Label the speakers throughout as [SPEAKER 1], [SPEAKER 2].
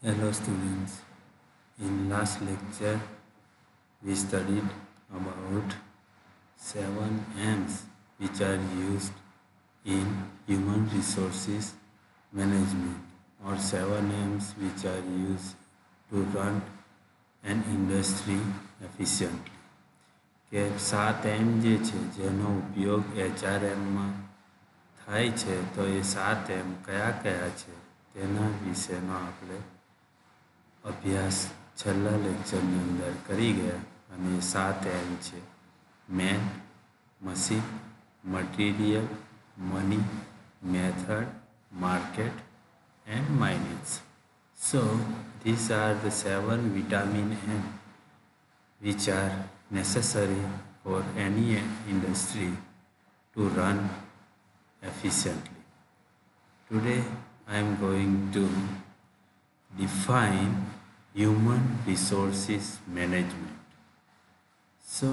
[SPEAKER 1] Hello students. In last lecture we studied about 7 M's which are used in human resources management or 7 M's which are used to run an industry efficiently. કે 7 M જે છે જેનો ઉપયોગ HRMમાં થાય છે તો એ 7 M કયા કયા છે તેના વિશેનો આપણે અભ્યાસ છેલ્લા લેક્ચરની અંદર કરી ગયા અને 7 M છે man, machine, material, money, method, market and minutes. So these are the 7 vitamin M which are necessary for any industry to run efficiently. Today I am going to define human resources management. So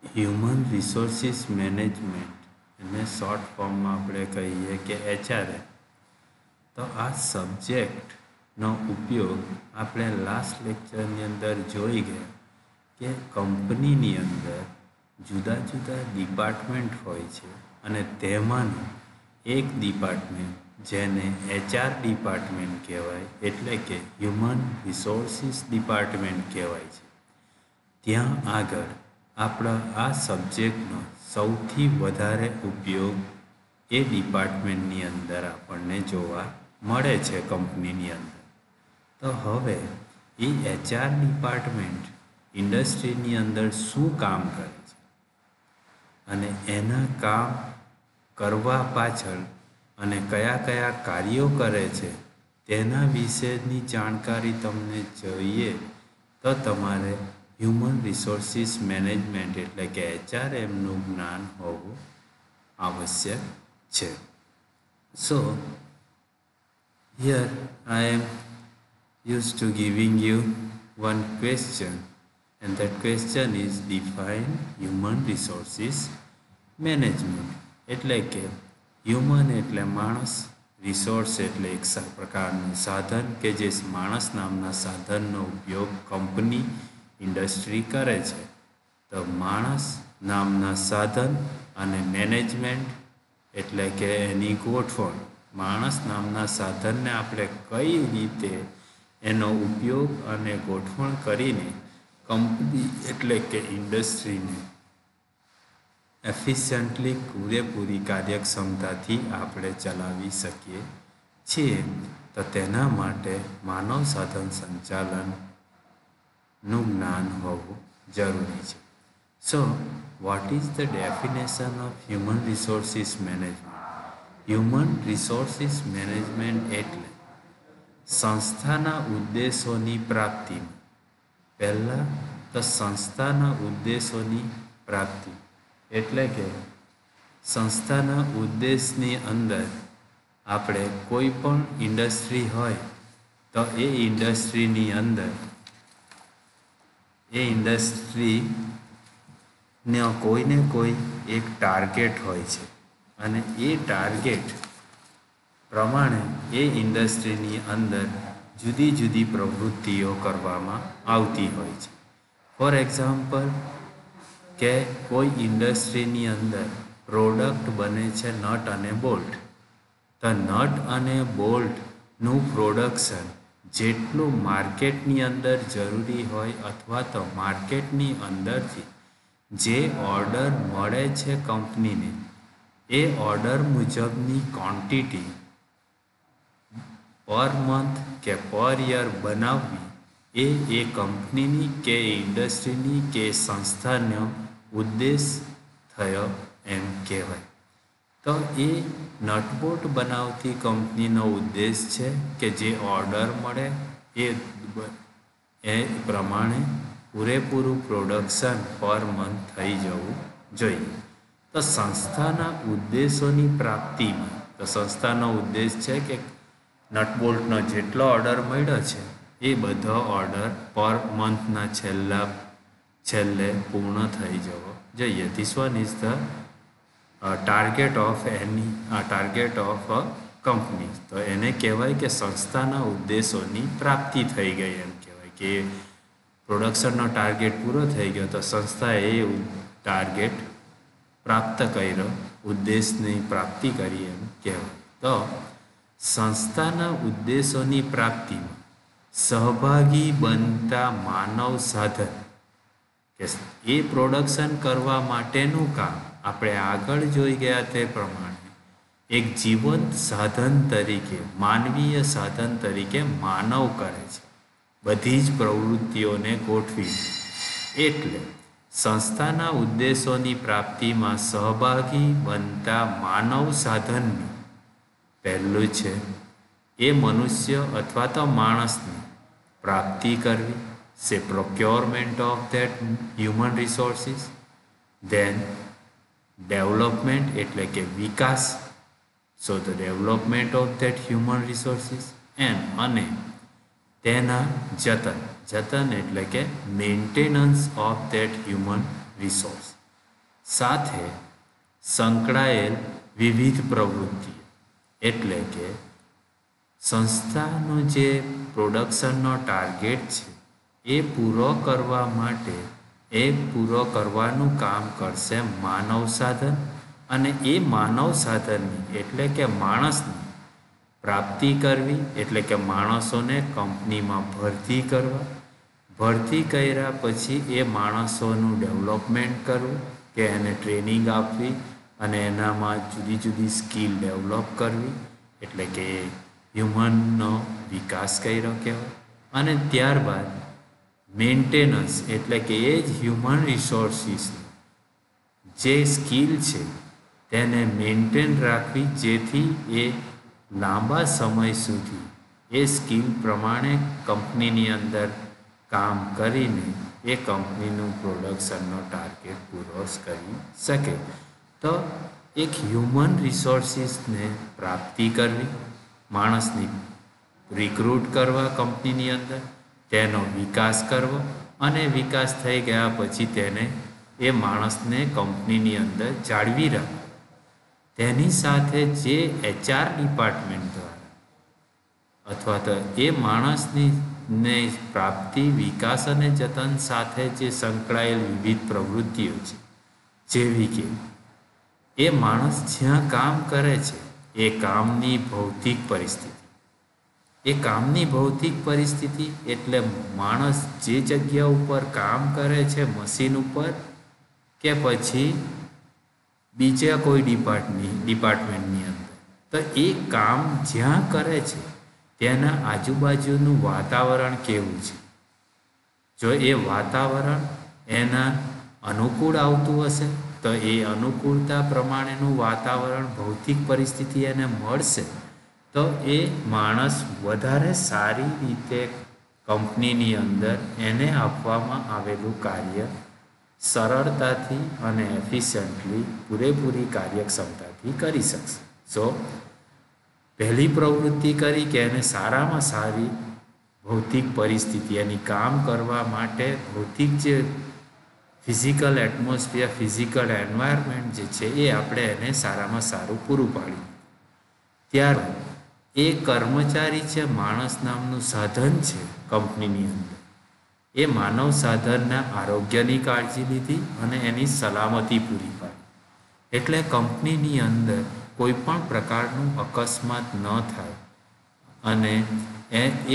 [SPEAKER 1] human resources management એને short ફોર્મમાં આપણે કહીએ કે HRM. તો આ સબ્જેક્ટનો ઉપયોગ આપણે last લેક્ચરની અંદર જોઈ ગયા કે કંપનીની અંદર જુદા જુદા ડિપાર્ટમેન્ટ હોય છે અને તેમાંનું એક ડિપાર્ટમેન્ટ જેને HR ડિપાર્ટમેન્ટ કહેવાય એટલે કે હ્યુમન રિસોર્સિસ ડિપાર્ટમેન્ટ કહેવાય છે. ત્યાં આગળ આપણા આ સબ્જેક્ટનો સૌથી વધારે ઉપયોગ એ ડિપાર્ટમેન્ટની અંદર આપણને જોવા મળે છે કંપનીની અંદર. તો હવે એ HR ડિપાર્ટમેન્ટ ઇન્ડસ્ટ્રીની અંદર શું કામ કરે છે અને એના કામ કરવા પાછળ અને કયા કયા કાર્યો કરે છે તેના વિશેની જાણકારી તમને જોઈએ તો તમારે હ્યુમન રિસોર્સિસ મેનેજમેન્ટ એટલે કે HRMનું જ્ઞાન હોવું આવશ્યક છે. સો here I am used to giving you one question, and that question is define human resources management. એટલે કે હ્યુમન એટલે માણસ, રિસોર્સ એટલે એક પ્રકારનું સાધન કે જે માણસ નામના સાધનનો ઉપયોગ કંપની ઇન્ડસ્ટ્રી કરે છે. તો માણસ નામના સાધન અને મેનેજમેન્ટ એટલે કે એની ગોઠવણ. માણસ નામના સાધનને આપણે કઈ રીતે એનો ઉપયોગ અને ગોઠવણ કરીને કંપની એટલે કે ઇન્ડસ્ટ્રીને એફિશિયન્ટલી પૂરેપૂરી કાર્યક્ષમતાથી આપણે ચલાવી શકીએ છીએ. તો તેના માટે માનવ સાધન સંચાલનનું જ્ઞાન હોવું જરૂરી છે. So what is the definition of human resources management? Human resources management એટલે સંસ્થાના ઉદ્દેશોની પ્રાપ્તિ. પહેલાં તો સંસ્થાના ઉદ્દેશોની પ્રાપ્તિ એટલે કે સંસ્થાના ઉદ્દેશની અંદર આપણે કોઈ પણ ઇન્ડસ્ટ્રી હોય તો એ ઇન્ડસ્ટ્રીની અંદર એ ઇન્ડસ્ટ્રીને કોઈને કોઈ એક ટાર્ગેટ હોય છે અને એ ટાર્ગેટ પ્રમાણે એ ઇન્ડસ્ટ્રીની અંદર જુદી જુદી પ્રવૃત્તિઓ કરવામાં આવતી હોય છે. ફોર એક્ઝામ્પલ કે કોઈ ઇન્ડસ્ટ્રીની અંદર પ્રોડક્ટ બને છે નટ અને બોલ્ટ. તો નટ અને બોલ્ટનું પ્રોડક્શન જેટલું માર્કેટની અંદર જરૂરી હોય અથવા તો માર્કેટની અંદરથી જે ઓર્ડર મળે છે કંપનીને એ ઓર્ડર મુજબની ક્વોન્ટિટી પર મંથ કે પર યર બનાવવી એ કંપનીની કે ઇન્ડસ્ટ્રીની કે સંસ્થાનો ઉદ્દેશ થયો એમ કહેવાય. તો એ નટબોલ્ટ બનાવતી કંપનીનો ઉદ્દેશ છે કે જે ઓર્ડર મળે એ પ્રમાણે પૂરેપૂરું પ્રોડક્શન પર મંથ થઈ જવું જોઈએ. તો સંસ્થાના ઉદ્દેશોની પ્રાપ્તિમાં તો સંસ્થાનો ઉદ્દેશ છે કે નટબોલ્ટનો જેટલો ઓર્ડર મળ્યો છે એ બધો ઓર્ડર પર મંથના છેલ્લે પૂર્ણ થઈ જવો જોઈએ. This one is the target of company, તો એને કહેવાય કે સંસ્થાના ઉદ્દેશોની પ્રાપ્તિ થઈ ગઈ એમ કહેવાય કે પ્રોડક્શનનો ટાર્ગેટ પૂરો થઈ ગયો તો સંસ્થાએ એ ટાર્ગેટ પ્રાપ્ત કર્યો, ઉદ્દેશની પ્રાપ્તિ કરી એમ કહેવાય. તો સંસ્થાના ઉદ્દેશોની પ્રાપ્તિમાં સહભાગી બનતા માનવ સાધન કે એ પ્રોડક્શન કરવા માટેનું કામ આપણે આગળ જોઈ ગયા તે પ્રમાણે એક જીવંત સાધન તરીકે, માનવીય સાધન તરીકે માનવ કરે છે બધી જ પ્રવૃત્તિઓને ગોઠવી. એટલે સંસ્થાના ઉદ્દેશોની પ્રાપ્તિમાં સહભાગી બનતા માનવ સાધનનું પહેલું છે એ મનુષ્ય અથવા તો માણસની પ્રાપ્તિ કરવી, say procurement of that human resources. Then development એટલે કે વિકાસ, so the development of that human resources અને તેના જતન એટલે કે maintenance of that human resource સાથે સંકળાયેલ વિવિધ પ્રવૃત્તિઓ. એટલે કે સંસ્થાનો જે પ્રોડક્શનનો ટાર્ગેટ છે એ પૂરો કરવા માટે પૂરો કરવાનું કામ કરશે માનવ સાધન, અને એ માનવ સાધનની એટલે કે માણસની પ્રાપ્તિ કરવી એટલે કે માણસોને કંપનીમાં ભરતી કરવા, ભરતી કર્યા પછી એ માણસોનું ડેવલપમેન્ટ કરવું કે એને ટ્રેનિંગ આપવી અને એનામાં જુદી જુદી સ્કિલ ડેવલપ કરવી એટલે કે હ્યુમનનો વિકાસ કર્યો કહેવાય. અને ત્યારબાદ મેન્ટેનન્સ એટલે કે એ જ હ્યુમન રિસોર્સિસ જે સ્કિલ છે તેને મેન્ટેન રાખવી, જેથી એ લાંબા સમય સુધી એ સ્કિલ પ્રમાણે કંપનીની અંદર કામ કરીને એ કંપનીનું પ્રોડક્શનનો ટાર્ગેટ પૂરો કરી શકે. તો એક હ્યુમન રિસોર્સિસને પ્રાપ્તિ કરવી, માણસની રિક્રુટ કરવા કંપનીની અંદર, તેનો વિકાસ કરવો અને વિકાસ થઈ ગયા પછી તેને એ માણસને કંપનીની અંદર જાળવી રાખવો. તેની સાથે જે HR ડિપાર્ટમેન્ટ દ્વારા અથવા તો એ માણસની પ્રાપ્તિ, વિકાસ અને જતન સાથે જે સંકળાયેલ વિવિધ પ્રવૃત્તિઓ છે, જેવી કે એ માણસ જ્યાં કામ કરે છે એ કામની ભૌતિક પરિસ્થિતિ, એ કામની ભૌતિક પરિસ્થિતિ એટલે માણસ જે જગ્યા ઉપર કામ કરે છે મશીન ઉપર કે પછી બીજા કોઈ ડિપાર્ટમેન્ટની અંદર, તો એ કામ જ્યાં કરે છે તેના આજુબાજુનું વાતાવરણ કેવું છે. જો એ વાતાવરણ એના અનુકૂળ આવતું હશે તો એ અનુકૂળતા પ્રમાણેનું વાતાવરણ, ભૌતિક પરિસ્થિતિ એને મળશે તો એ માણસ વધારે સારી રીતે કંપનીની અંદર એને આપવામાં આવેલું કાર્ય સરળતાથી અને એફિશિયન્ટલી, પૂરેપૂરી કાર્યક્ષમતાથી કરી શકશે. સો પહેલી પ્રવૃત્તિ કરી કે એને સારામાં સારી ભૌતિક પરિસ્થિતિ, એની કામ કરવા માટે ભૌતિક જે ફિઝિકલ એટમોસ્ફિયર, ફિઝિકલ એન્વાયરમેન્ટ જે છે એ આપણે એને સારામાં સારું પૂરું પાડ્યું. ત્યારબાદ એ કર્મચારી છે, માણસ નામનું સાધન છે કંપનીની અંદર, એ માનવ સાધનના આરોગ્યની કાળજી લીધી અને એની સલામતી પૂરી પાડી. એટલે કંપનીની અંદર કોઈ પણ પ્રકારનું અકસ્માત ન થાય અને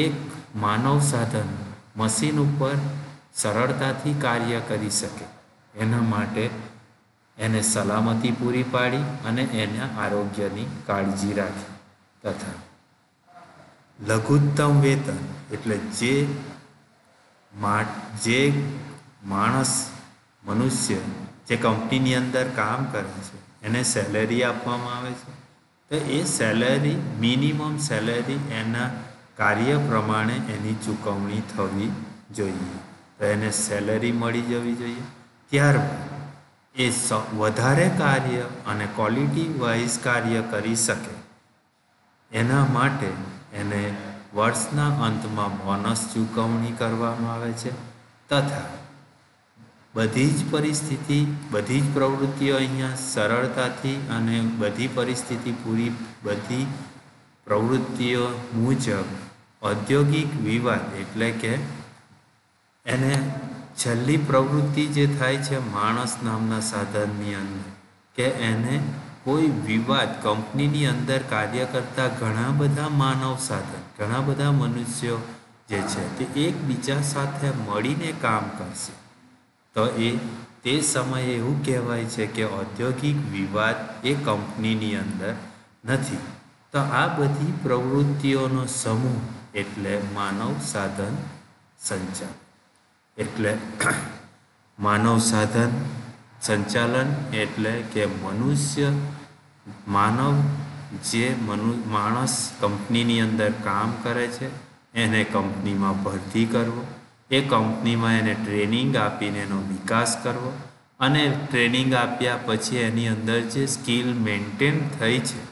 [SPEAKER 1] એક માનવ સાધન મશીન ઉપર સરળતાથી કાર્ય કરી શકે, એના માટે એને સલામતી પૂરી પાડી અને એના આરોગ્યની કાળજી રાખી. તથા લઘુત્તમ વેતન એટલે જે માણસ, મનુષ્ય જે કંપનીની અંદર કામ કરે છે એને સેલેરી આપવામાં આવે છે, તો એ સેલેરી, મિનિમમ સેલેરી એના કાર્ય પ્રમાણે એની ચૂકવણી થવી જોઈએ. તો એને સેલેરી મળી જવી જોઈએ. ત્યારબાદ એ વધારે કાર્ય અને ક્વોલિટી વાઇઝ કાર્ય કરી શકે એના માટે એને વર્ષના અંતમાં બોનસ ચૂકવણી કરવામાં આવે છે. તથા બધી જ પરિસ્થિતિ, બધી જ પ્રવૃત્તિઓ અહીંયા સરળતાથી અને બધી પરિસ્થિતિ પૂરી, બધી પ્રવૃત્તિઓ મુજબ ઔદ્યોગિક વિવાદ એટલે કે એને છેલ્લી પ્રવૃત્તિ જે થાય છે માણસ નામના સાધનની અંદર કે એને કોઈ વિવાદ કંપનીની અંદર કાર્ય કરતા ઘણા બધા માનવ સાધન ઘણા બધા મનુષ્યો જે છે તે એકબીજા સાથે મળીને કામ કરશે તો તે સમયે એવું કહેવાય છે કે ઔદ્યોગિક વિવાદ એ કંપનીની અંદર નથી. તો આ બધી પ્રવૃત્તિઓનો સમૂહ એટલે માનવ સાધન સંચાલન. એટલે માનવ સાધન સંચાલન એટલે કે માણસ કંપનીની અંદર કામ કરે છે એને કંપનીમાં ભરતી કરવો, એ કંપનીમાં એને ટ્રેનિંગ આપીને એનો વિકાસ કરવો અને ટ્રેનિંગ આપ્યા પછી એની અંદર જે સ્કિલ મેન્ટેન થઈ છે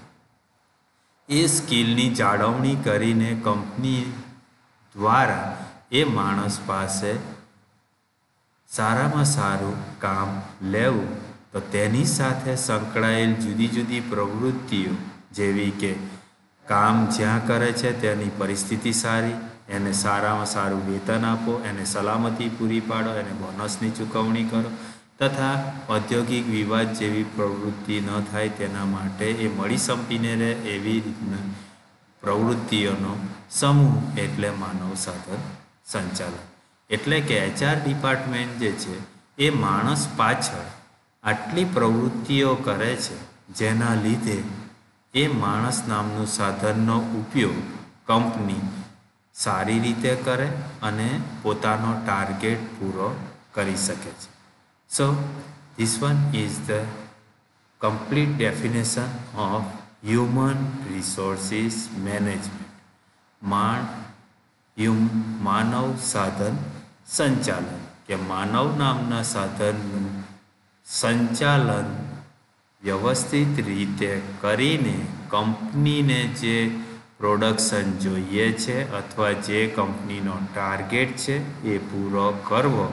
[SPEAKER 1] એ સ્કિલની જાળવણી કરીને કંપની દ્વારા એ માણસ પાસે સારામાં સારું કામ લેવું. તો તેની સાથે સંકળાયેલ જુદી જુદી પ્રવૃત્તિઓ જેવી કે કામ જ્યાં કરે છે તેની પરિસ્થિતિ સારી, એને સારામાં સારું વેતન આપો, એને સલામતી પૂરી પાડો, એને બોનસની ચૂકવણી કરો તથા ઔદ્યોગિક વિવાદ જેવી પ્રવૃત્તિ ન થાય તેના માટે એ મળી સંપીને રહે એવી રીતના પ્રવૃત્તિઓનો સમૂહ એટલે માનવ સાધન સંચાલન. એટલે કે HR ડિપાર્ટમેન્ટ જે છે એ માણસ પાછળ આટલી પ્રવૃત્તિઓ કરે છે જેના લીધે એ માણસ નામનું સાધનનો ઉપયોગ કંપની સારી રીતે કરે અને પોતાનો ટાર્ગેટ પૂરો કરી શકે છે. So this one is the complete definition of human resources management. માનવ સાધન સંચાલન કે માનવ નામના સાધનનું સંચાલન વ્યવસ્થિત રીતે કરીને કંપનીને જે પ્રોડક્શન જોઈએ છે અથવા જે કંપનીનો ટાર્ગેટ છે એ પૂરો કરવો,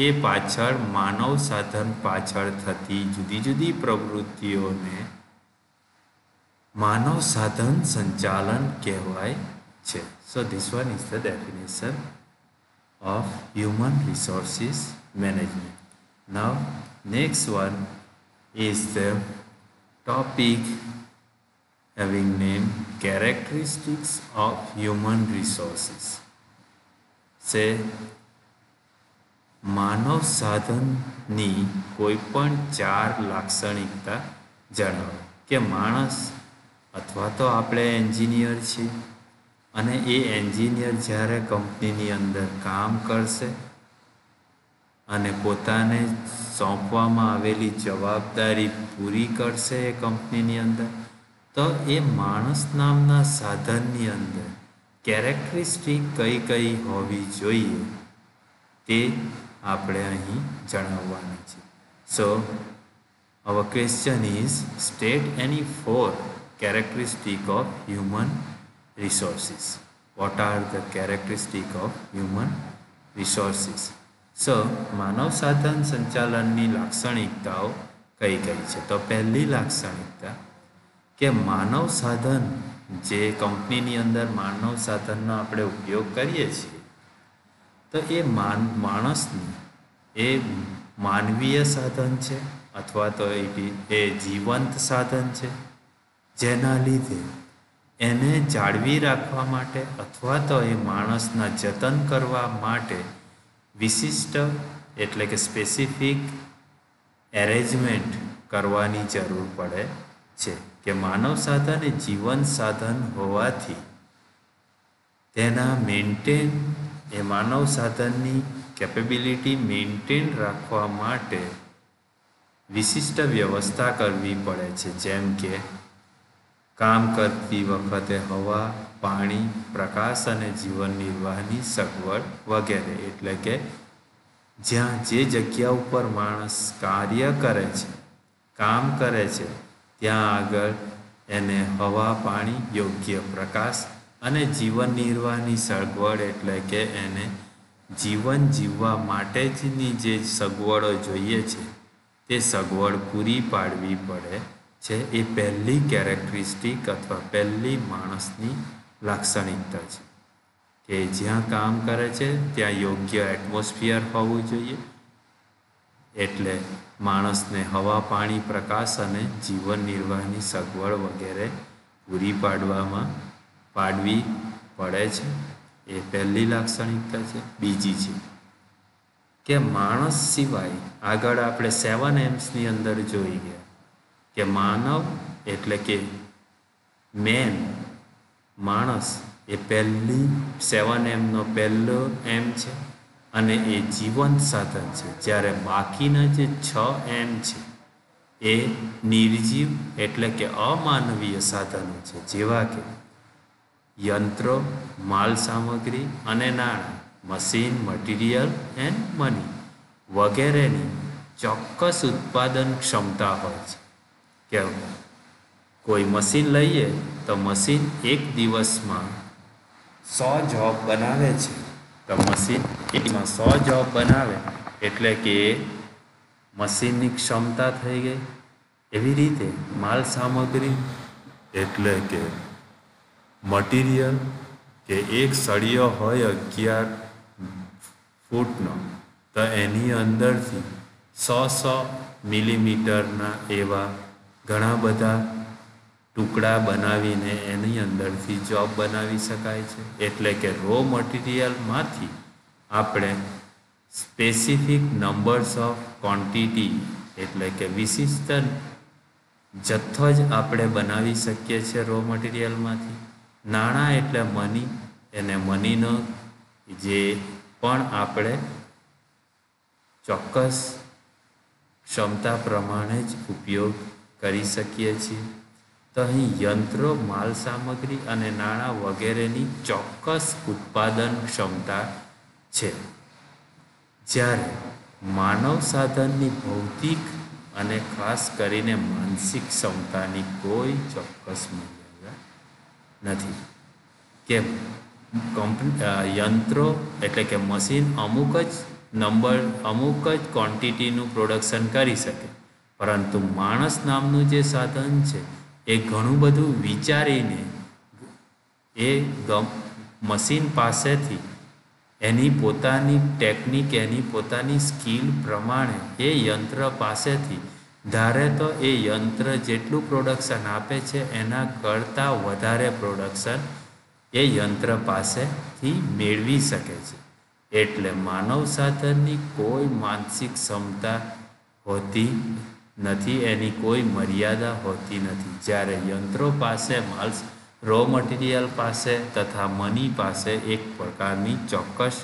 [SPEAKER 1] એ પાછળ માનવ સાધન પાછળ થતી જુદી જુદી પ્રવૃત્તિઓને માનવ સાધન સંચાલન કહેવાય છે. So this one is the definition of human resources management. Now next one is the topic having name characteristics of human resources. Say માનવ સાધનની કોઈ પણ 4 લાક્ષણિકતા જણાવો કે માણસ અથવા તો આપણે એન્જિનિયર છીએ અને એ એન્જિનિયર જ્યારે કંપનીની અંદર કામ કરશે અને પોતાને સોંપવામાં આવેલી જવાબદારી પૂરી કરશે એ કંપનીની અંદર, તો એ માણસ નામના સાધનની અંદર કેરેક્ટરિસ્ટિક કઈ કઈ હોવી જોઈએ તે આપણે અહીં જણાવવાની છે. સો our question is state any 4 characteristics of human resources. What are the characteristics of human resources? So માનવ સાધન સંચાલનની લાક્ષણિકતાઓ કઈ કઈ છે? તો પહેલી લાક્ષણિકતા કે માનવ સાધન જે કંપનીની અંદર માનવ સાધનનો આપણે ઉપયોગ કરીએ છીએ તો એ માણસનું એ માનવીય સાધન છે અથવા તો એ જીવંત સાધન છે જેના લીધે એને જાળવી રાખવા માટે અથવા તો એ માણસના જતન કરવા માટે વિશિષ્ટ એટલે કે સ્પેસિફિક એરેન્જમેન્ટ કરવાની જરૂર પડે છે કે માનવ સાધન એ જીવન સાધન હોવાથી તેના એ માનવ સાધનની કેપેબિલિટી મેન્ટેન રાખવા માટે વિશિષ્ટ વ્યવસ્થા કરવી પડે છે, જેમ કે કામ કરતી વખતે હવા, પાણી, પ્રકાશ અને જીવન નિર્વાહની સગવડ વગેરે. એટલે કે જ્યાં જે જગ્યા ઉપર માણસ કાર્ય કરે છે, કામ કરે છે, ત્યાં આગળ એને હવા, પાણી, યોગ્ય પ્રકાશ અને જીવન નિર્વાહની સગવડ એટલે કે એને જીવન જીવવા માટેની જે સગવડો જોઈએ છે તે સગવડ પૂરી પાડવી પડે છે એ પહેલી કેરેક્ટરિસ્ટિક અથવા પહેલી માણસની લાક્ષણિકતા છે કે જ્યાં કામ કરે છે ત્યાં યોગ્ય એટમોસ્ફિયર હોવું જોઈએ. એટલે માણસને હવા, પાણી, પ્રકાશ અને જીવન નિર્વાહની સગવડ વગેરે પૂરી પાડવી પડે છે. એ પહેલી લાક્ષણિકતા છે. બીજી છે કે માણસ સિવાય આગળ આપણે 7 M's અંદર જોઈ ગયા કે માનવ એટલે કે મેન, માણસ એ પહેલી 7 Mનો પહેલો M છે અને એ જીવંત સાધન છે. જ્યારે બાકીના જે 6 M છે એ નિર્જીવ એટલે કે અમાનવીય સાધનો છે, જેવા કે યંત્રો, માલ સામગ્રી અને નાણાં, મશીન, મટીરિયલ એન્ડ મની વગેરેની ચોક્કસ ઉત્પાદન ક્ષમતા હોય છે. કે કોઈ મશીન લઈએ તો મશીન એક દિવસમાં 100 જોબ બનાવે છે. તો મશીન એકમાં 100 જોબ બનાવે એટલે કે મશીનની ક્ષમતા થઈ ગઈ. એવી રીતે માલ સામગ્રી એટલે કે મટીરિયલ, કે એક સળિયો હોય 11 ફૂટનો તો એની અંદરથી 100 મિલીમીટરના એવા ઘણા બધા ટુકડા બનાવીને એની અંદરથી જોબ બનાવી શકાય છે. એટલે કે રો મટીરિયલમાંથી આપણે સ્પેસિફિક નંબર્સ ઓફ ક્વોન્ટિટી એટલે કે વિશિષ્ટ જથ્થો જ આપણે બનાવી શકીએ છીએ રો મટીરિયલમાંથી. નાણાં એટલે મની, એને મનીનો જે પણ આપણે ચોક્કસ ક્ષમતા પ્રમાણે જ ઉપયોગ કરી શકીએ છીએ. તો અહીં યંત્રો, માલ સામગ્રી અને નાણાં વગેરેની ચોક્કસ ઉત્પાદન ક્ષમતા છે. જ્યારે માનવ સાધનની ભૌતિક અને ખાસ કરીને માનસિક ક્ષમતાની કોઈ ચોક્કસ મર્યાદા નથી. કેમ? યંત્રો એટલે કે મશીન અમુક જ ક્વોન્ટિટીનું પ્રોડક્શન કરી શકે, પરંતુ માણસ નામનું જે સાધન છે એ ઘણું બધું વિચારીને એ મશીન પાસેથી એની પોતાની ટેકનિક, એની પોતાની સ્કિલ પ્રમાણે એ યંત્ર પાસેથી ધારે તો એ યંત્ર જેટલું પ્રોડક્શન આપે છે એના કરતાં વધારે પ્રોડક્શન એ યંત્ર પાસેથી મેળવી શકે છે. એટલે માનવ સાધનની કોઈ માનસિક ક્ષમતા હોતી નથી, એની કોઈ મર્યાદા હોતી નથી. જ્યારે યંત્રો પાસે રો મટીરિયલ પાસે તથા મની પાસે એક પ્રકારની ચોક્કસ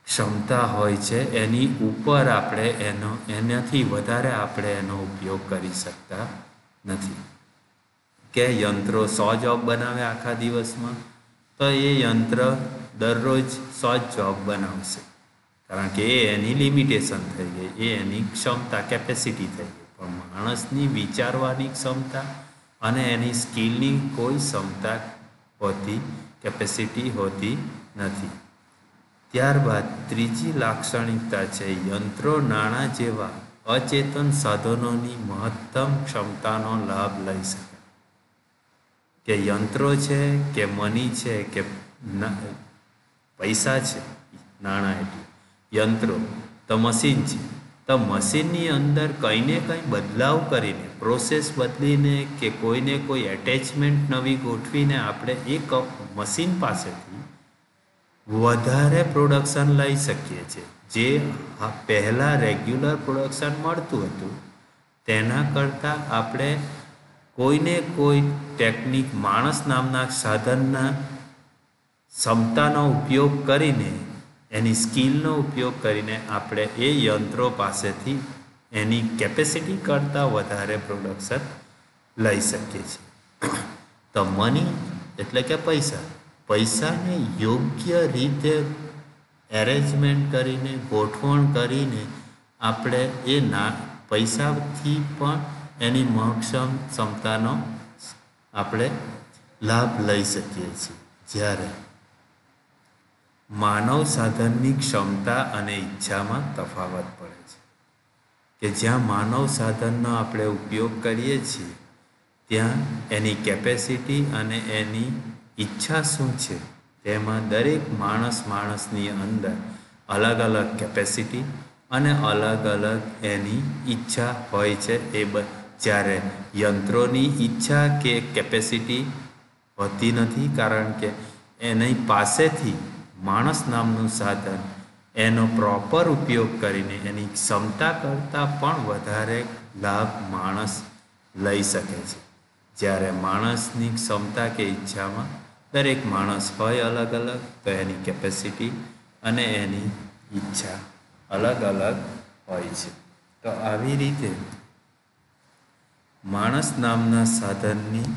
[SPEAKER 1] ક્ષમતા હોય છે. એની ઉપર આપણે એનાથી વધારે આપણે એનો ઉપયોગ કરી શકતા નથી. કે યંત્રો 100 જોબ બનાવે આખા દિવસમાં, તો એ યંત્ર દરરોજ 100 જોબ બનાવશે, કારણ કે એ એની લિમિટેશન થઈ ગઈ, એ એની ક્ષમતા, કેપેસિટી થઈ ગઈ. પણ માણસની વિચારવાની ક્ષમતા અને એની સ્કિલની કોઈ ક્ષમતા કેપેસિટી હોતી નથી. ત્યારબાદ ત્રીજી લાક્ષણિકતા છે યંત્રો નાણાં જેવા અચેતન સાધનોની મહત્તમ ક્ષમતાનો લાભ લઈ શકે. કે યંત્રો છે કે મની છે કે પૈસા છે, નાણાં એટલે યંત્રો, તો મશીન છે, તો મશીનની અંદર કંઈ ને કંઈ બદલાવ કરીને, પ્રોસેસ બદલીને કે કોઈને કોઈ એટેચમેન્ટ નવી ગોઠવીને આપણે એક મશીન પાસેથી વધારે પ્રોડક્શન લઈ શકીએ છીએ. જે પહેલાં રેગ્યુલર પ્રોડક્શન મળતું હતું તેના કરતાં આપણે કોઈને કોઈ ટેકનિક, માણસ નામના સાધનના ક્ષમતાનો ઉપયોગ કરીને, એની સ્કિલનો ઉપયોગ કરીને આપણે એ યંત્રો પાસેથી એની કેપેસિટી કરતાં વધારે પ્રોડક્શન લઈ શકીએ છીએ. તો મની એટલે કે પૈસાને યોગ્ય રીતે એરેન્જમેન્ટ કરીને, ગોઠવણ કરીને આપણે પૈસાથી પણ એની મહત્તમ ક્ષમતાનો આપણે લાભ લઈ શકીએ છીએ. જ્યારે માનવ સાધનની ક્ષમતા અને ઈચ્છામાં તફાવત પડે છે. કે જ્યાં માનવ સાધનનો આપણે ઉપયોગ કરીએ છીએ ત્યાં એની કેપેસિટી અને એની ઈચ્છા શું છે, તેમાં દરેક માણસની અંદર અલગ અલગ કેપેસિટી અને અલગ અલગ એની ઈચ્છા હોય છે. જ્યારે યંત્રોની ઈચ્છા કે કેપેસિટી હોતી નથી, કારણ કે એની પાસેથી માણસ નામનું સાધન એનો પ્રોપર ઉપયોગ કરીને એની ક્ષમતા કરતાં પણ વધારે લાભ માણસ લઈ શકે છે. જ્યારે માણસની ક્ષમતા કે ઈચ્છામાં દરેક માણસ હોય અલગ અલગ, તો એની કેપેસિટી અને એની ઈચ્છા અલગ અલગ હોય છે. તો આવી રીતે માણસ નામના સાધનની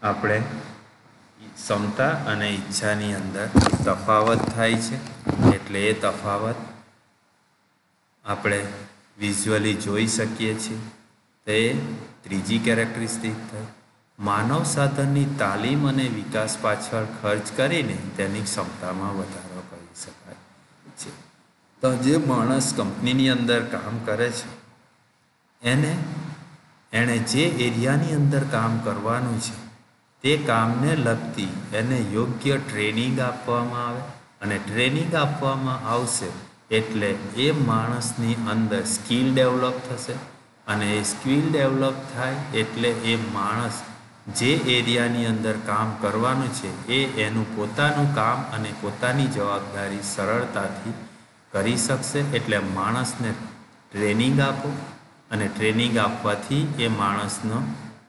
[SPEAKER 1] આપણે ક્ષમતા અને ઈચ્છાની અંદર તફાવત થાય છે. એટલે એ તફાવત આપણે વિઝ્યુઅલી જોઈ શકીએ છીએ. તે ત્રીજી કેરેક્ટરિસ્ટિક થઈ. માનવ સાધનની તાલીમ અને વિકાસ પાછળ ખર્ચ કરીને તેની ક્ષમતામાં વધારો કરી શકાય છે. તો જે માણસ કંપનીની અંદર કામ કરે છે એણે જે એરિયાની અંદર કામ કરવાનું છે તે કામને લગતી એને યોગ્ય ટ્રેનિંગ આપવામાં આવે, અને ટ્રેનિંગ આપવામાં આવશે એટલે એ માણસની અંદર સ્કિલ ડેવલપ થશે, અને એ સ્કિલ ડેવલપ થાય એટલે એ માણસ જે એરિયાની અંદર કામ કરવાનું છે એ એનું પોતાનું કામ અને પોતાની જવાબદારી સરળતાથી કરી શકશે. એટલે માણસને ટ્રેનિંગ આપો, અને ટ્રેનિંગ આપવાથી એ માણસનો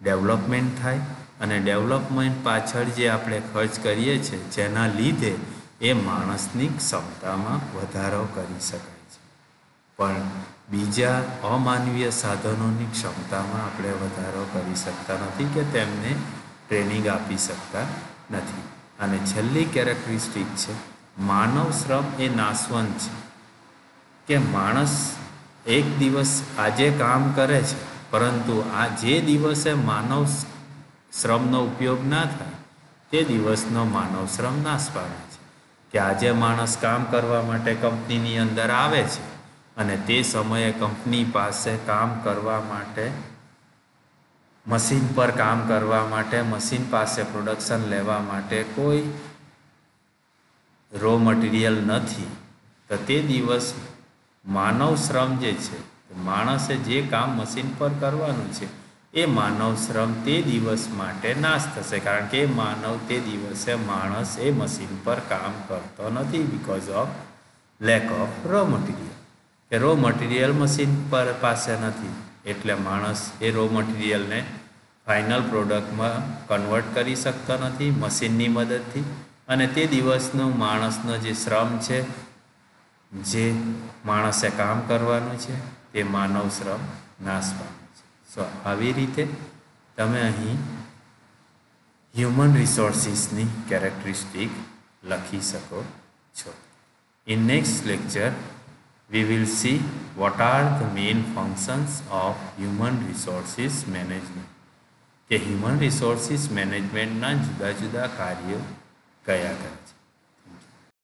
[SPEAKER 1] ડેવલપમેન્ટ થાય, અને ડેવલપમેન્ટ પાછળ જે આપણે ખર્ચ કરીએ છીએ જેના લીધે એ માણસની ક્ષમતામાં વધારો કરી શકાય છે. પણ બીજા અમાનવીય સાધનોની ક્ષમતામાં આપણે વધારો કરી શકતા નથી કે તેમને ટ્રેનિંગ આપી શકતા નથી. અને છેલ્લી કેરેક્ટરિસ્ટિક છે માનવ શ્રમ એ નાશવંત છે. કે માણસ એક દિવસ આજે કામ કરે છે, પરંતુ આ જે દિવસે માનવ શ્રમનો ઉપયોગ ના થાય તે દિવસનો માનવ શ્રમ નાશ પામે છે. કે આજે માણસ કામ કરવા માટે કંપનીની અંદર આવે છે, અને તે સમયે કંપની પાસે કામ કરવા માટે મશીન પર કામ કરવા માટે મશીન પાસે પ્રોડક્શન લેવા માટે કોઈ રો મટીરિયલ નથી. તો તે દિવસ માનવ શ્રમ જે છે, માણસે જે કામ મશીન પર કરવાનું છે એ માનવ શ્રમ તે દિવસ માટે નાશ થશે, કારણ કે તે દિવસે માણસ એ મશીન પર કામ કરતો નથી because of lack of raw material. કે રો મટીરિયલ મશીન પર પાસે નથી, એટલે માણસ એ રો મટીરિયલને ફાઇનલ પ્રોડક્ટમાં કન્વર્ટ કરી શકતો નથી મશીનની મદદથી, અને તે દિવસનો માણસનો જે શ્રમ છે, જે માણસે કામ કરવાનું છે તે માનવ શ્રમ નાશ પામે છે. સો આવી રીતે તમે અહીં હ્યુમન રિસોર્સિસની કેરેક્ટરિસ્ટિક લખી શકો છો. In next lecture we will see what are the main functions of human resources management. કે હ્યુમન રિસોર્સિસ મેનેજમેન્ટના જુદા જુદા કાર્યો કયા કયા છે.